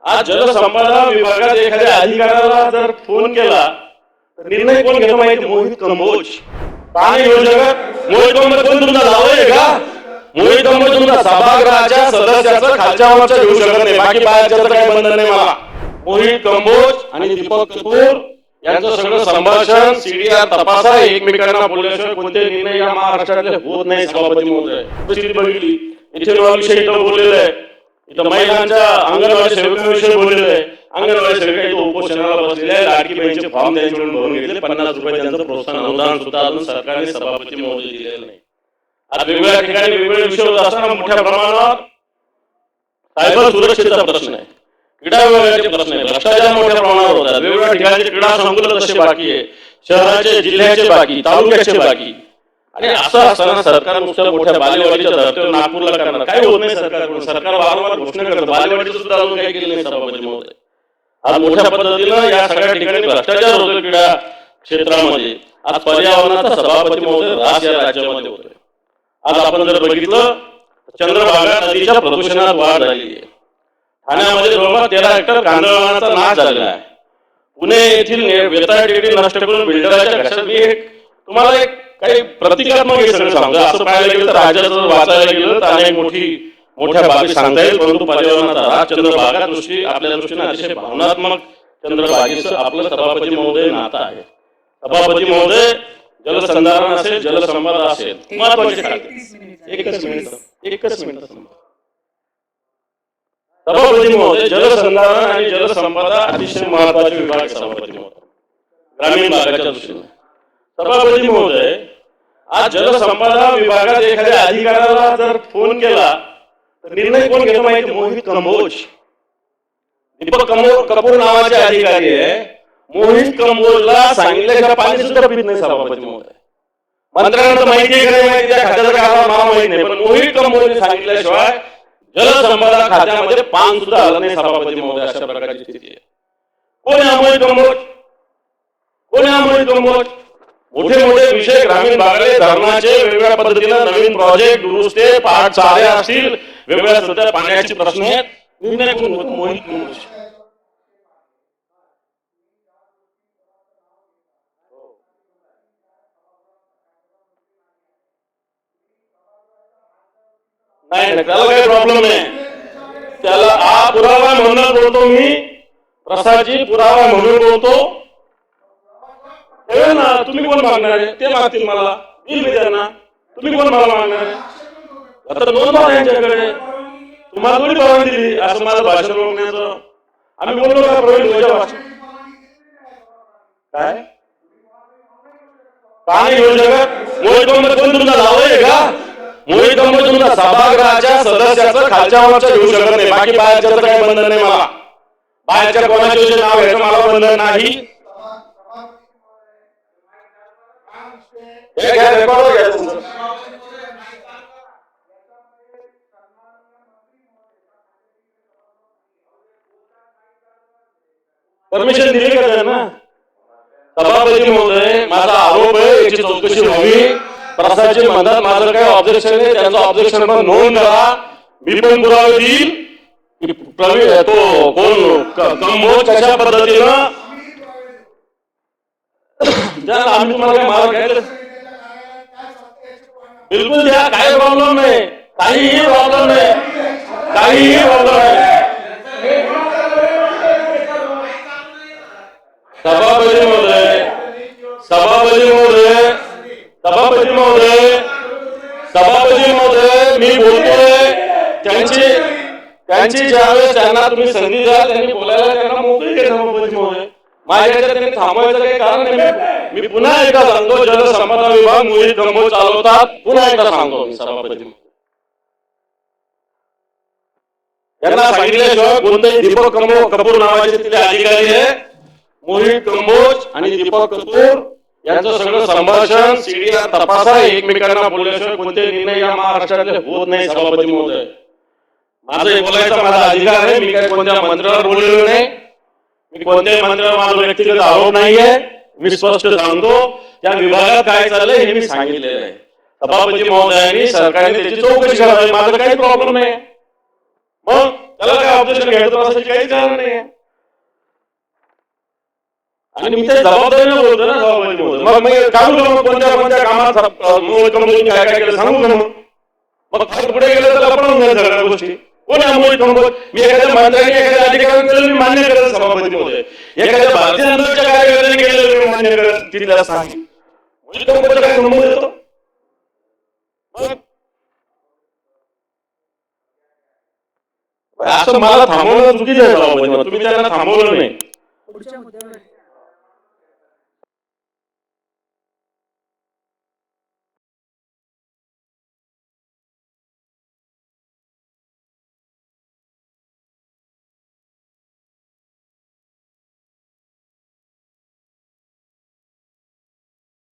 आज जलसंपदा विभागात एखाद्या अधिकाऱ्याला जर फोन केला तर निर्णय कोण घेतो माहिती? मोहित कंबोज. पाणी योजक मोहित कंबोज कोण तुमचा जावई का? मोहित कंबोज तुमचा सभागृहाच्या सदस्याचं खालच्या वरच्या घेऊ शकत नाही, बाकी बाहेरच्याचं काही बंधन नाही मला. मोहित कंबोज आणि दीपक कपूर यांचं सगळं संभाषण सीडीआर तपासा, एकमेकांना बोलल्याशिवाय कोणते निर्णय या महाराष्ट्रातले होत नाही. सभापती महोदय परिस्थिती बघितली, विषयी इथं बोललेलं आहे, इथं महिलांच्या अंगणवाडी सेवकांविषयी बोललेलं आहे. अंगणवाडी सेविका इथं उपोषणाला बसलेले आहे, लाडकी बहिणीचे फॉर्म त्यांच्याकडून भरून घेतले, 50 रुपये त्यांचं प्रोत्साहन अनुदान सुद्धा अजून सरकारने सभापती महोदय दिलेलं नाही. आज वेगवेगळ्या ठिकाणी वेगवेगळे विषय होत असताना मोठ्या प्रमाणावर सायबर सुरक्षेचा प्रश्न आहे, क्रीडा विभागाचे प्रश्न आहे, भ्रष्टाचार मोठ्या प्रमाणावर होतात. वेगवेगळ्या ठिकाणी क्रीडा संकुल तसे बाकी आहे, शहराचे जिल्ह्याचे बाकी, तालुक्याचे बाकी. आणि असं असताना सरकार नुसत्या मोठ्या बालेवाडीच्या धर्तीवर नागपूरला करणार, काही होत नाही सरकारकडून. सरकार वारंवार घोषणा करतं, बालेवाडीचं सुद्धा अजून काही केलं नाही सभापती महोदय. आज मोठ्या पद्धतीनं या सगळ्या ठिकाणी भ्रष्टाचार होतो क्रीडा क्षेत्रामध्ये. आज पर्यावरणाचा सभापती महोदय रास या राज्यामध्ये होतोय. आज आपण जर बघितलं चंद्रभागा नदीच्या प्रदूषणात वाढ झालेली आहे. ठाण्यामध्ये जवळपास 13 हेक्टर कांदळवनाचा नाश झालेला आहे. पुणे येथील वेताळ टेकडी नष्ट करून बिल्डराच्या घशात. मी तुम्हाला एक काही प्रतिकात्मक हे सगळं सांगतो. असं पाहायला गेलं तर राज्याचं वाचायला गेलं तर अनेक मोठ्या बाबी सांगता येईल, परंतु पर्यावरणाचा राज चंद्रभागा दृष्टी आपल्या दृष्टीने अतिशय भावनात्मक चंद्रभागेचं आपलं सभापती महोदय नातं आहे. सभापती महोदय जलसंधारण असेल, जलसंपदा असेल, महत्वाचे एकच मिनिट सभापती महोदय, जलसंधारण आणि जलसंपदा अतिशय महत्वाचे विभाग सभापती महोदय ग्रामीण भागाच्या दृष्टीने. सभापती महोदय, आज जलसंपदा विभागात एखाद्या अधिकाऱ्याला जर फोन केला तर निर्णय कोण घेतो माहिती? मोहित कंबोज. दीपक कपूर नावाचे अधिकारी आहे. मोहित कंबोजला सांगितल्याशिवाय पाणी सुद्धा पित नाही सभापती महोदय. मंत्र्यांना माहिती आहे का नाही माहिती, त्या खात्याचा कारभार मला माहिती नाही, पण मोहित कंबोजने सांगितल्याशिवाय जलसंपदा खात्यामध्ये पान सुद्धा आलं नाही सभापती महोदय. अशा प्रकारची स्थिती आहे. कोण आहे मोहित कंबोज? कोण आहे मोहित कंबोज? मोठे मोठे विषय ग्रामीण भागाले धरणाचे वेगवेगळ्या पद्धतीने नवीन प्रोजेक्ट दुरुस्ते पाठ चाले असतील, वेगवेगळ्या सध्या पाण्याचे प्रश्न आहेत, निर्णय कोण होतो? मोहित कंबोज. नाही, त्याला काही प्रॉब्लेम नाही. त्याला हा पुरावा म्हणून बोलतो मी, प्रसादजी पुरावा म्हणून बोलतो. ना तुम्ही कोण मागणार आहे? ते मागतील मला, मी त्यांना. तुम्ही कोण मला मागणार आहे? आता दोन बाब यांच्याकडे, तुम्हाला थोडी परवानगी दिली असं माझं भाषण बघण्याचं. आम्ही बोललो का प्रवीण भाषण? काय पाणी योजक मोहित कंबोज कोण तुमचा जावई का? मोहित कंबोज तुमचा सभागृहाच्या सदस्याचं खालच्या वरच्या घेऊ शकत नाही, बाकी बाहेरच्याचं काही बंधन नाही मला. बाहेरच्या कोणाचे नाव घ्यायचं मला बंधन नाही. परमिशन दिली का त्यांना? सभापती महोदय, माझा आरोप आहे, याची चौकशी व्हावी. प्रसादजी म्हणतात माझं काही ऑब्जेक्शन आहे, त्यांचं ऑब्जेक्शन पण नोंद करा. मी पण पुरावे देईल. प्रवीण तो कोण कंबोज कशा पद्धतीनं आम्ही तुम्हाला काय मार घ्यायला बिलकुल द्या, काही प्रॉब्लेम नाही, काहीही प्रॉब्लेम नाही, काहीही प्रॉब्लेम नाही. सभापती महोदय, सभापती महोदय, सभापती महोदय, सभापती महोदय, मी बोलतोय. त्यांची ज्यावेळेस त्यांना तुम्ही संधी द्या, त्यांनी बोलायला त्यांना मोकळी आहे सभापती महोदय. माझ्या त्यांनी थांबवायचं काही कारण नाही. मी पुन्हा एकदा सांगतो, जलसंपदा विभाग मोहित कंबोज चालवतात. पुन्हा एकदा सांगतो मी सभापती, यांना सांगितल्याशिवाय कोणतेही दीपक कपूर नावाचे तिथे अधिकारी आहे. मोहित कंबोज आणि दीपक कपूर यांचं सगळं संभाषण सीडीआर तपासा, एकमेकांना बोलल्याशिवाय कोणते निर्णय या महाराष्ट्रातले होत नाही सभापती महोदय. माझं बोलायचा माझा अधिकार आहे. मी काही कोणत्या मंत्र्यावर बोललेलो नाही, मी कोणत्याही मंत्र्यावर माझा व्यक्तिगत आरोप नाहीये. मी स्पष्ट सांगतो, त्या विभागात काय चाललंय हे मी सांगितलेलं आहे. सभापती महोदयांनी सरकारने त्याची चौकशी करावी, माझं काही प्रॉब्लेम नाही. मग त्याला काय ऑब्जेक्शन घ्यायचं असायची काहीच कारण नाही. आणि मी त्या जबाबदारीने बोलतो ना सभापती महोदय. मग मी काढू का मग कोणत्या कोणत्या कामात मोहित कंबोजने काय काय केलं सांगू का मग फार पुढे गेलं तर लपडून जाईल सगळ्या गोष्टी. कोण आहे मोहित कंबोज? मी एखाद्या मंत्र्याने एखाद्या अधिकाऱ्याने केलं मी मान्य करत सभापती महोदय. एखाद्या भारतीय जनतेच्या कार्यकर्त्याने केलेलं मी मान्य करत तिथल्या सांग. मोहित कंबोजचा काय संबंध येतो? असं मला थांबवणं चुकीचं आहे सभापती. तुम्ही त्यांना थांबवलं नाही.